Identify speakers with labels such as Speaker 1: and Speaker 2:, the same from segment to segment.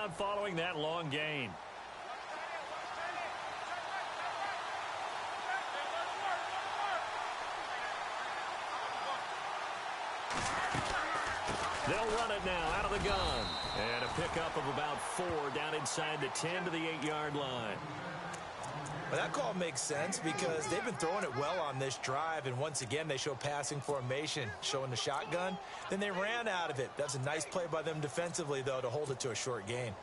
Speaker 1: ground following that long gain. They'll run it now out of the gun. And a pickup of about 4 down inside the 10 to the 8-yard line.
Speaker 2: Well, that call makes sense because they've been throwing it well on this drive, and once again they show passing formation, showing the shotgun. Then they ran out of it. That's a nice play by them defensively, though, to hold it to a short gain.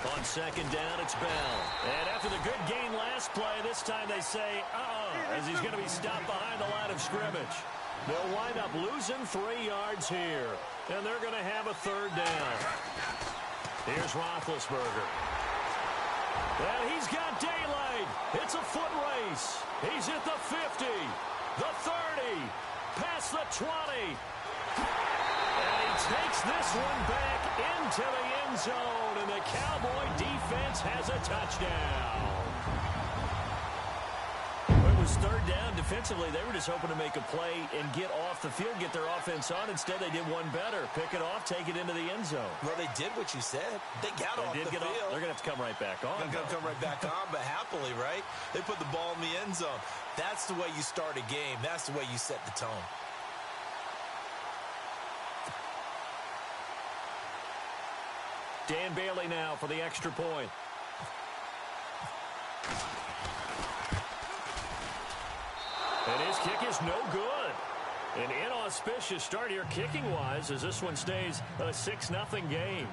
Speaker 1: On second down, it's Bell. And after the good gain last play, this time they say, as he's going to be stopped behind the line of scrimmage. They'll wind up losing 3 yards here, and they're going to have a 3rd down. Here's Roethlisberger. And he's got daylight. It's a foot race. He's at the 50, the 30, past the 20. And he takes this one back into the end zone, and the Cowboy defense has a touchdown. It was 3rd down. Defensively, they were just hoping to make a play and get off the field, get their offense on. Instead, they did one better. Pick it off, take it into the end zone.
Speaker 2: Well, they did what you said. They got off the field.
Speaker 1: They're going to have to come right back on.
Speaker 2: They're going to come right back on, but happily, right? They put the ball in the end zone. That's the way you start a game. That's the way you set the tone.
Speaker 1: Dan Bailey now for the extra point. And his kick is no good. An inauspicious start here kicking-wise as this one stays a 6-0 game.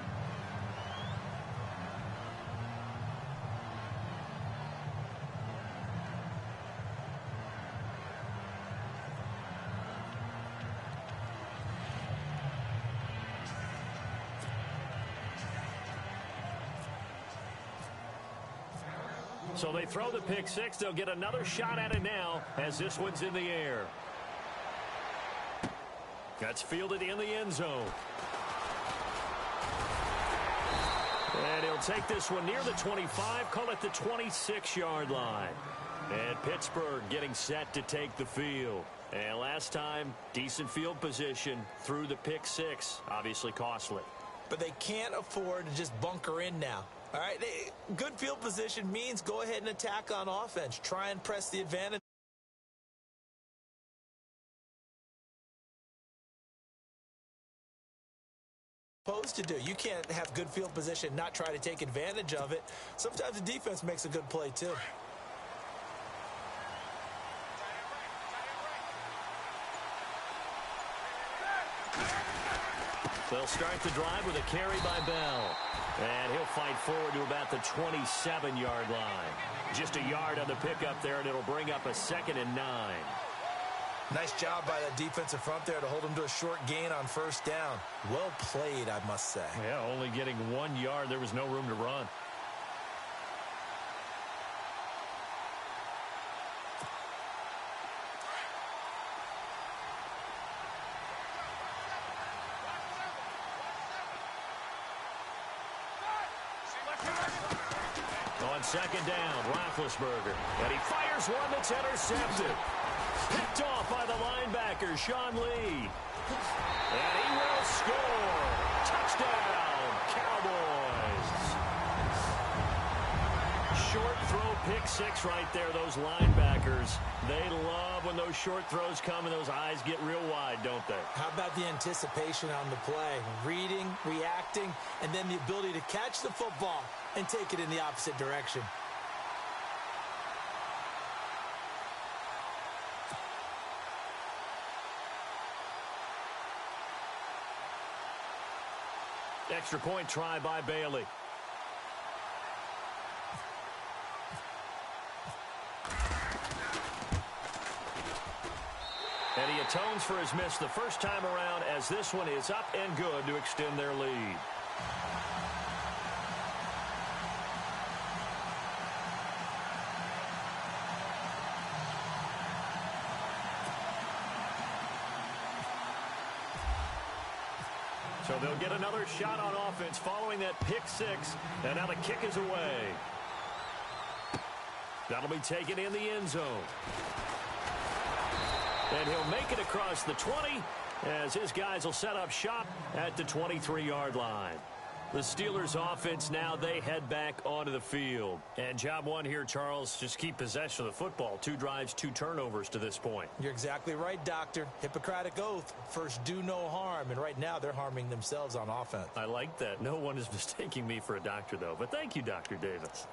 Speaker 1: So they throw the pick six. They'll get another shot at it now as this one's in the air. That's fielded in the end zone. And he'll take this one near the 25, call it the 26-yard line. And Pittsburgh getting set to take the field. And last time, decent field position through the pick six. Obviously costly.
Speaker 2: But they can't afford to just bunker in now. All right, good field position means go ahead and attack on offense. Try and press the advantage. Supposed to do. You can't have good field position, not try to take advantage of it. Sometimes the defense makes a good play too.
Speaker 1: They'll start the drive with a carry by Bell. And he'll fight forward to about the 27-yard line. Just a yard on the pickup there, and it'll bring up a 2nd and 9.
Speaker 2: Nice job by that defensive front there to hold him to a short gain on 1st down. Well played, I must say.
Speaker 1: Yeah, only getting 1 yard. There was no room to run. On 2nd down, Roethlisberger. And he fires one that's intercepted. Picked off by the linebacker, Sean Lee. And he will score. Touchdown, Cowboys. Short throw, pick six right there, those linebackers. They love when those short throws come and those eyes get real wide, don't they?
Speaker 2: How about the anticipation on the play? Reading, reacting, and then the ability to catch the football and take it in the opposite direction.
Speaker 1: Extra point try by Bailey. And he atones for his miss the first time around as this one is up and good to extend their lead. So they'll get another shot on offense following that pick six. And now the kick is away. That'll be taken in the end zone. And he'll make it across the 20 as his guys will set up shop at the 23-yard line. The Steelers offense now, they head back onto the field. And job one here, Charles, just keep possession of the football. 2 drives, 2 turnovers to this point.
Speaker 2: You're exactly right, Doctor. Hippocratic oath. First, do no harm. And right now, they're harming themselves on offense.
Speaker 1: I like that. No one is mistaking me for a doctor, though. But thank you, Dr. Davis.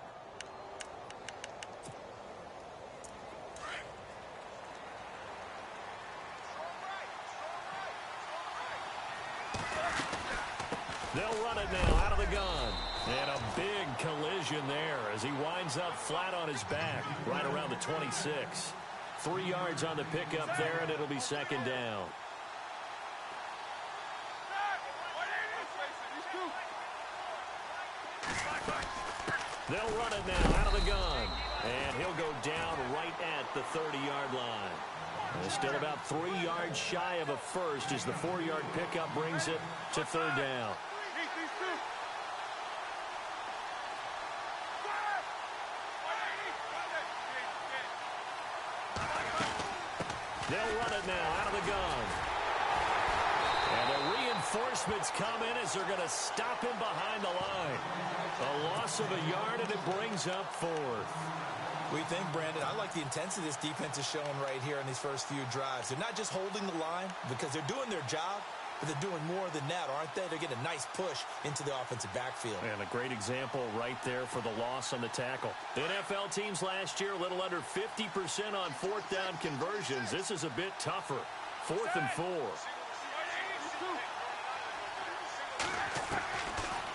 Speaker 1: They'll run it now out of the gun. And a big collision there as he winds up flat on his back right around the 26. 3 yards on the pickup there, and it'll be second down. They'll run it now out of the gun. And he'll go down right at the 30-yard line. And still about 3 yards shy of a first as the 4-yard pickup brings it to third down. They'll run it now out of the gun. And the reinforcements come in as they're going to stop him behind the line. A loss of a yard, and it brings up fourth.
Speaker 2: We think, Brandon, I like the intensity this defense is showing right here in these first few drives. They're not just holding the line because they're doing their job, but they're doing more than that, aren't they? They're getting a nice push into the offensive backfield.
Speaker 1: And a great example right there for the loss on the tackle. NFL teams last year, a little under 50% on fourth down conversions. This is a bit tougher. 4th and 4.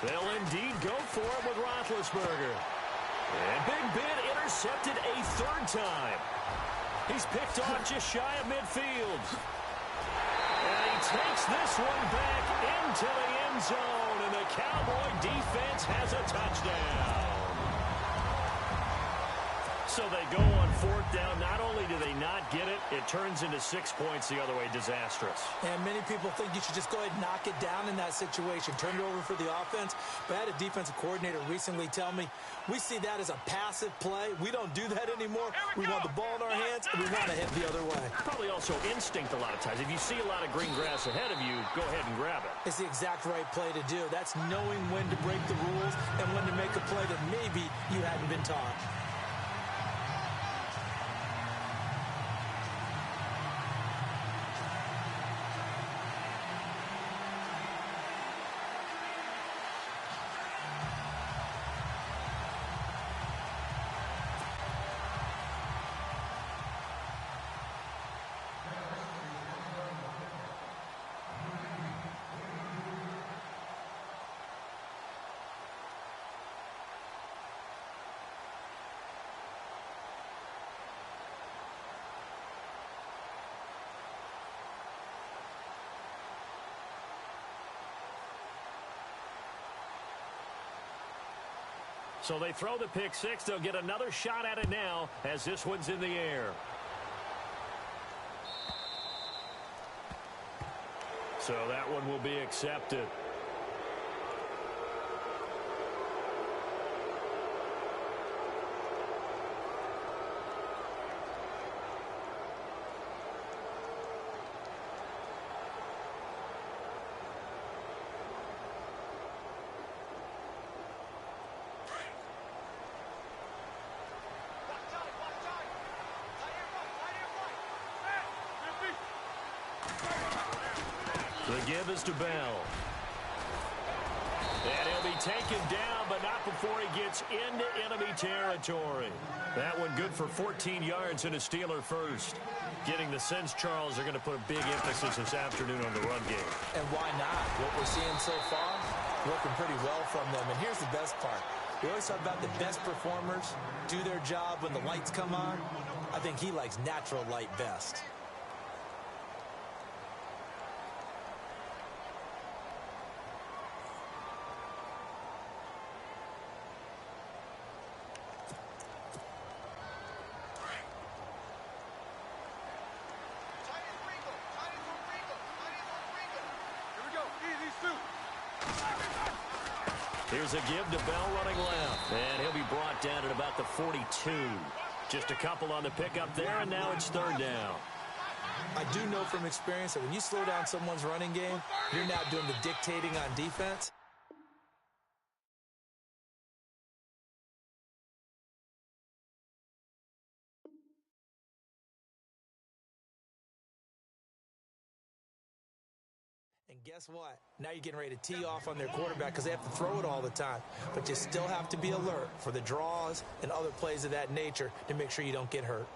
Speaker 1: They'll indeed go for it with Roethlisberger. And Big Ben intercepted a 3rd time. He's picked off just shy of midfield. And he takes this one back into the end zone, and the Cowboy defense has a touchdown. So they go on 4th down. Not only do they not get it, it turns into 6 points the other way. Disastrous.
Speaker 2: And many people think you should just go ahead and knock it down in that situation. Turn it over for the offense. But I had a defensive coordinator recently tell me, we see that as a passive play. We don't do that anymore. We want the ball in our hands, and we want to head the other way.
Speaker 1: Probably also instinct a lot of times. If you see a lot of green grass ahead of you, go ahead and grab it.
Speaker 2: It's the exact right play to do. That's knowing when to break the rules and when to make a play that maybe you hadn't been taught.
Speaker 1: So they throw the pick six. They'll get another shot at it now as this one's in the air. So that one will be accepted. The give is to Bell. And he'll be taken down, but not before he gets into enemy territory. That one good for 14 yards and a Steeler first. Getting the sense, Charles, they're going to put a big emphasis this afternoon on the run game.
Speaker 2: And why not? What we're seeing so far, working pretty well from them. And here's the best part. We always talk about the best performers do their job when the lights come on. I think he likes natural light best.
Speaker 3: Here we go. Easy, Sue.
Speaker 1: Here's a give to Bell running left. And he'll be brought down at about the 42. Just a couple on the pickup there, and now it's third down.
Speaker 2: I do know from experience that when you slow down someone's running game, you're not doing the dictating on defense. And guess what? Now you're getting ready to tee off on their quarterback because they have to throw it all the time. But you still have to be alert for the draws and other plays of that nature to make sure you don't get hurt.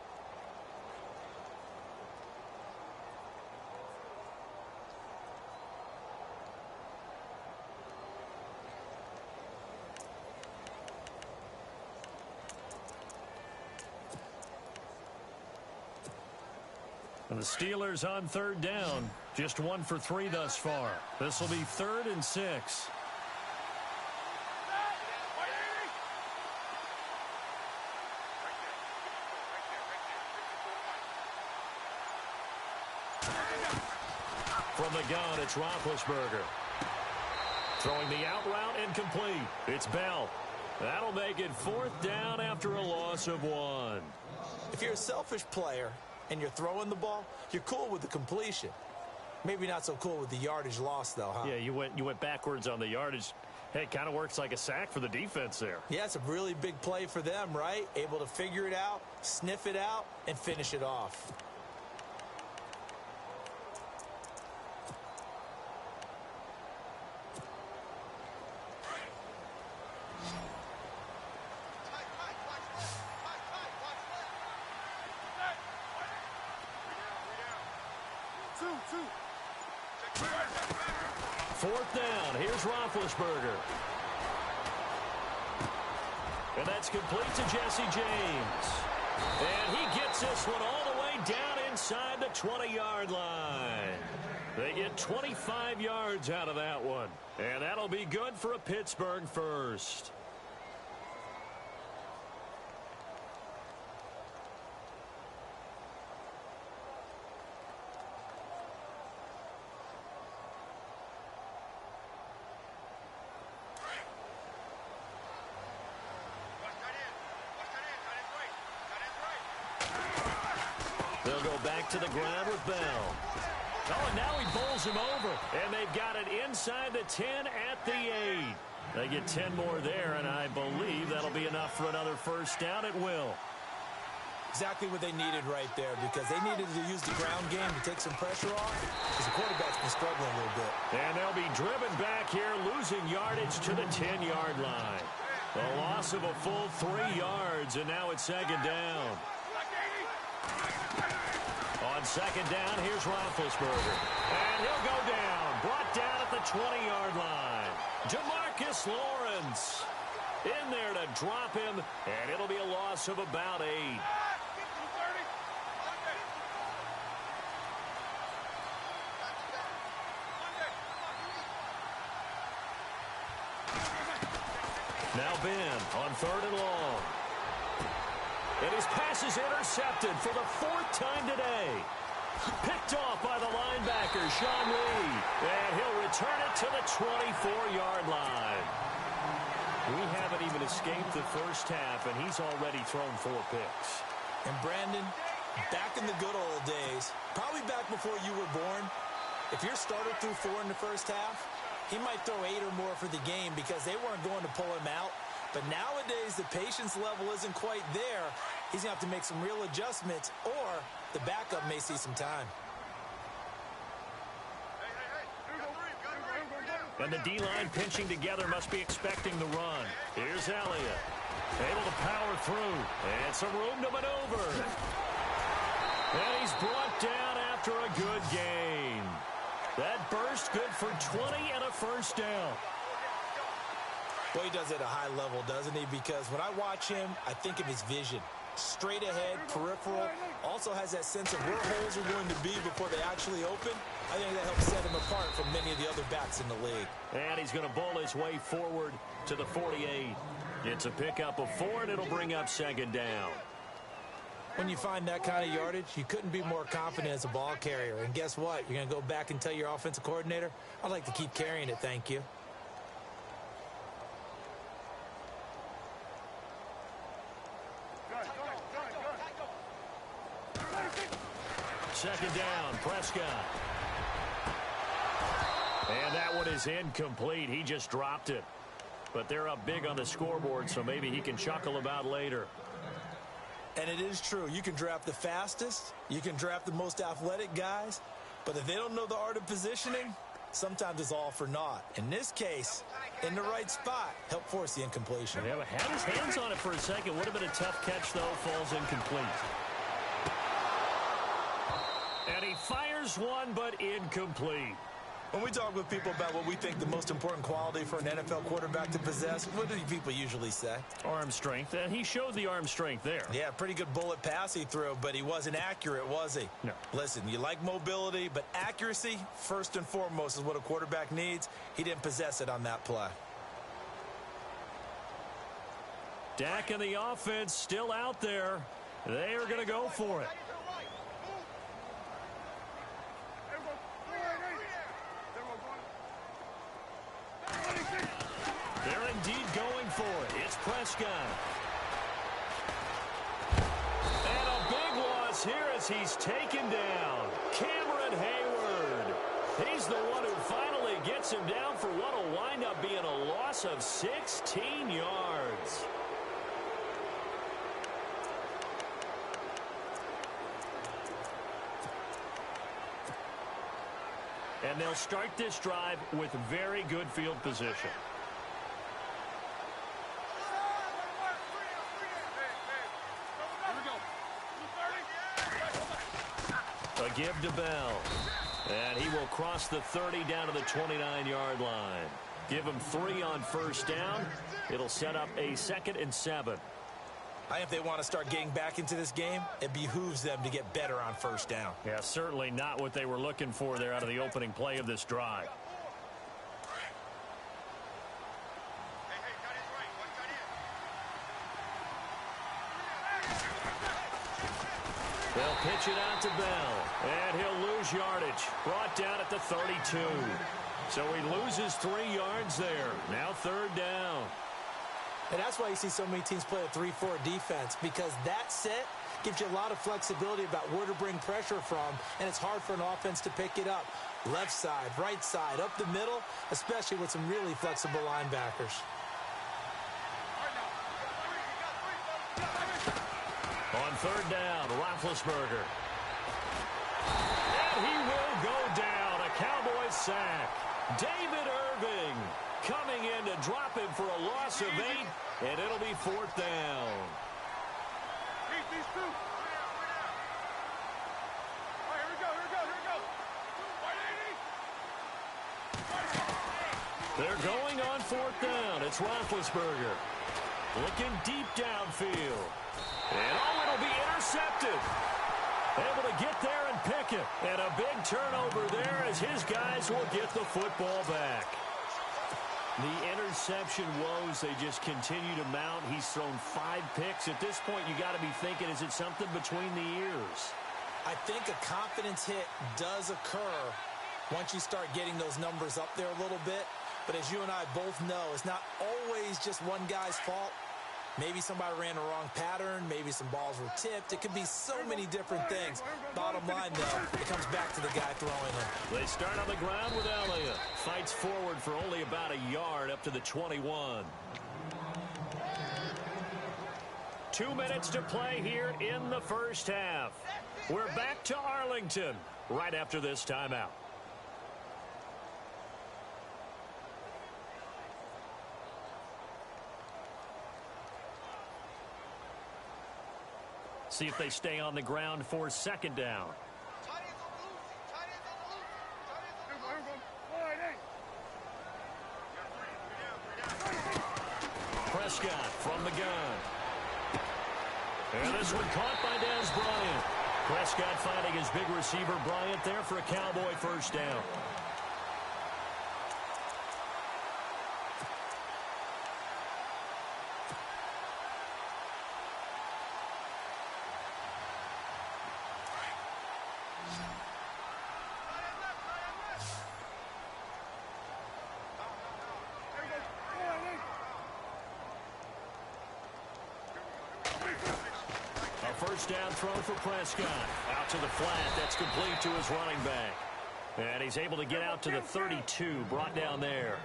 Speaker 1: And the Steelers on third down. Just 1 for 3 thus far. This will be 3rd and 6. From the gun, it's Roethlisberger. Throwing the out route incomplete. It's Bell. That'll make it 4th down after a loss of 1.
Speaker 2: If you're a selfish player and you're throwing the ball, you're cool with the completion. Maybe not so cool with the yardage loss, though, huh?
Speaker 1: Yeah, you went backwards on the yardage. Hey, it kind of works like a sack for the defense there.
Speaker 2: Yeah, it's a really big play for them, right? Able to figure it out, sniff it out, and finish it off.
Speaker 1: Fourth down. Here's Roethlisberger. And that's complete to Jesse James. And he gets this one all the way down inside the 20-yard line. They get 25 yards out of that one. And that'll be good for a Pittsburgh first. They'll go back to the ground with Bell. Oh, and now he bowls him over. And they've got it inside the 10 at the 8. They get 10 more there, and I believe that'll be enough for another first down. It will.
Speaker 2: Exactly what they needed right there, because they needed to use the ground game to take some pressure off, because the quarterback's been struggling a little bit.
Speaker 1: And they'll be driven back here, losing yardage to the 10-yard line. A loss of a full 3 yards, and now it's second down. On second down, here's Roethlisberger. And he'll go down. Brought down at the 20-yard line. Jamarcus Lawrence in there to drop him, and it'll be a loss of about 8. Now Ben on 3rd and long. And his pass is intercepted for the 4th time today. Picked off by the linebacker, Sean Lee. And he'll return it to the 24-yard line. We haven't even escaped the first half, and he's already thrown 4 picks.
Speaker 2: And Brandon, back in the good old days, probably back before you were born, if your starter threw 4 in the first half, he might throw 8 or more for the game because they weren't going to pull him out. But nowadays, the patience level isn't quite there. He's going to have to make some real adjustments, or the backup may see some time.
Speaker 1: And the D-line pinching together must be expecting the run. Here's Elliott. Able to power through. And some room to maneuver. And he's brought down after a good gain. That burst good for 20 and a first down.
Speaker 2: Well, he does it at a high level, doesn't he? Because when I watch him, I think of his vision. Straight ahead, peripheral, also has that sense of where holes are going to be before they actually open. I think that helps set him apart from many of the other backs in the league.
Speaker 1: And he's going to bowl his way forward to the 48. It's a pickup of 4, and it'll bring up second down.
Speaker 2: When you find that kind of yardage, you couldn't be more confident as a ball carrier. And guess what? You're going to go back and tell your offensive coordinator, I'd like to keep carrying it, thank you.
Speaker 1: Second down, Prescott. And that one is incomplete. He just dropped it. But they're up big on the scoreboard, so maybe he can chuckle about later.
Speaker 2: And it is true. You can draft the fastest. You can draft the most athletic guys. But if they don't know the art of positioning, sometimes it's all for naught. In this case, in the right spot, help force the incompletion.
Speaker 1: Yeah, had his hands on it for a second. Would have been a tough catch, though. Falls incomplete. And he fires one, but incomplete.
Speaker 2: When we talk with people about what we think the most important quality for an NFL quarterback to possess, what do people usually say?
Speaker 1: Arm strength. And he showed the arm strength there.
Speaker 2: Yeah, pretty good bullet pass he threw, but he wasn't accurate, was he?
Speaker 1: No.
Speaker 2: Listen, you like mobility, but accuracy, first and foremost, is what a quarterback needs. He didn't possess it on that play.
Speaker 1: Dak and the offense still out there. They are going to go for it. They're indeed going for it. It's Prescott. And a big loss here as he's taken down. Cameron Hayward. He's the one who finally gets him down for what will wind up being a loss of 16 yards. And they'll start this drive with very good field position. A give to Bell. And he will cross the 30 down to the 29-yard line. Give him 3 on first down. It'll set up a 2nd and 7.
Speaker 2: I think if they want to start getting back into this game, it behooves them to get better on first down.
Speaker 1: Yeah, certainly not what they were looking for there out of the opening play of this drive. They'll pitch it out to Bell, and he'll lose yardage. Brought down at the 32. So he loses 3 yards there. Now 3rd down.
Speaker 2: And that's why you see so many teams play a 3-4 defense, because that set gives you a lot of flexibility about where to bring pressure from, and it's hard for an offense to pick it up. Left side, right side, up the middle, especially with some really flexible linebackers.
Speaker 1: On 3rd down, Roethlisberger. And he will go down. A Cowboys sack. David Irving coming in to drop him for a loss of 8, and it'll be 4th down. They're going on 4th down. It's Roethlisberger. Looking deep downfield. And it'll be intercepted. Able to get there and pick it. And a big turnover there as his guys will get the football back. The interception woes, they just continue to mount. He's thrown 5 picks. At this point, you got to be thinking, is it something between the ears?
Speaker 2: I think a confidence hit does occur once you start getting those numbers up there a little bit. But as you and I both know, it's not always just one guy's fault. Maybe somebody ran the wrong pattern. Maybe some balls were tipped. It could be so many different things. Bottom line, though, it comes back to the guy throwing them.
Speaker 1: They start on the ground with Elliott. Fights forward for only about a yard up to the 21. 2 minutes to play here in the first half. We're back to Arlington right after this timeout. See if they stay on the ground for 2nd down. Prescott from the gun. And this one caught by Dez Bryant. Prescott finding his big receiver Bryant there for a Cowboy first down. First down throw for Prescott. Out to the flat. That's complete to his running back. And he's able to get out to the 32, brought down there.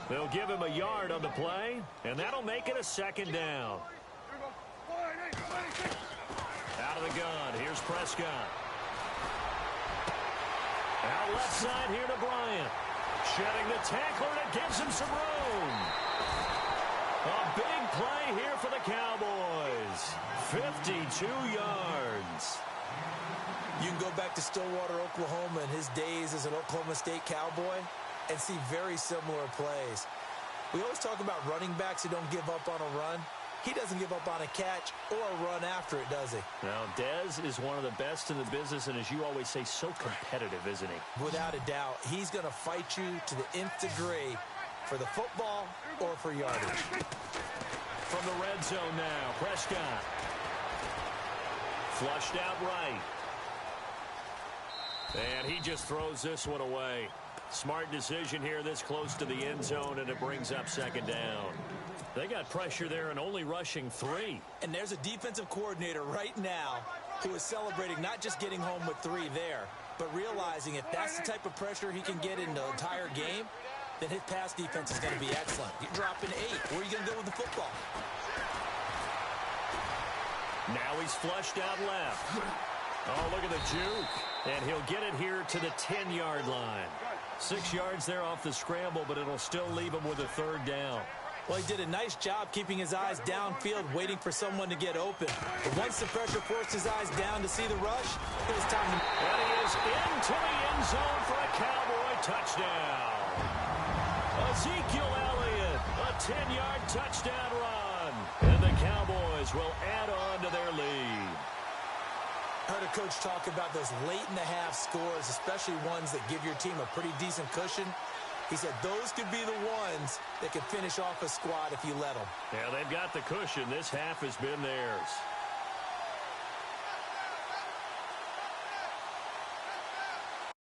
Speaker 1: They'll give him a yard on the play, and that'll make it a second down. Out of the gun, here's Prescott. Out left side here to Bryant. Shedding the tackler, and it gives him some room. A big play here for the Cowboys. 52 yards.
Speaker 2: You can go back to Stillwater, Oklahoma, in his days as an Oklahoma State Cowboy and see very similar plays. We always talk about running backs who don't give up on a run. He doesn't give up on a catch or a run after it, does he?
Speaker 1: Now, Dez is one of the best in the business, and as you always say, so competitive, isn't he?
Speaker 2: Without a doubt, he's going to fight you to the nth degree for the football or for yardage.
Speaker 1: From the red zone now, Prescott. Flushed out right. And he just throws this one away. Smart decision here this close to the end zone, and it brings up second down. They got pressure there and only rushing 3.
Speaker 2: And there's a defensive coordinator right now who is celebrating not just getting home with 3 there, but realizing if that's the type of pressure he can get in the entire game, then his pass defense is going to be excellent. You're dropping 8. Where are you going to go with the football?
Speaker 1: Now he's flushed out left. Oh, look at the juke. And he'll get it here to the 10-yard line. 6 yards there off the scramble, but it'll still leave him with a third down.
Speaker 2: Well, he did a nice job keeping his eyes downfield, waiting for someone to get open. But once the pressure forced his eyes down to see the rush, it was time to...
Speaker 1: And he is into the end zone for a Cowboy touchdown. Ezekiel Elliott, a 10-yard touchdown run. And the Cowboys will add on to their lead.
Speaker 2: I heard a coach talk about those late-in-the-half scores, especially ones that give your team a pretty decent cushion. He said those could be the ones that could finish off a squad if you let them.
Speaker 1: Yeah, they've got the cushion. This half has been theirs.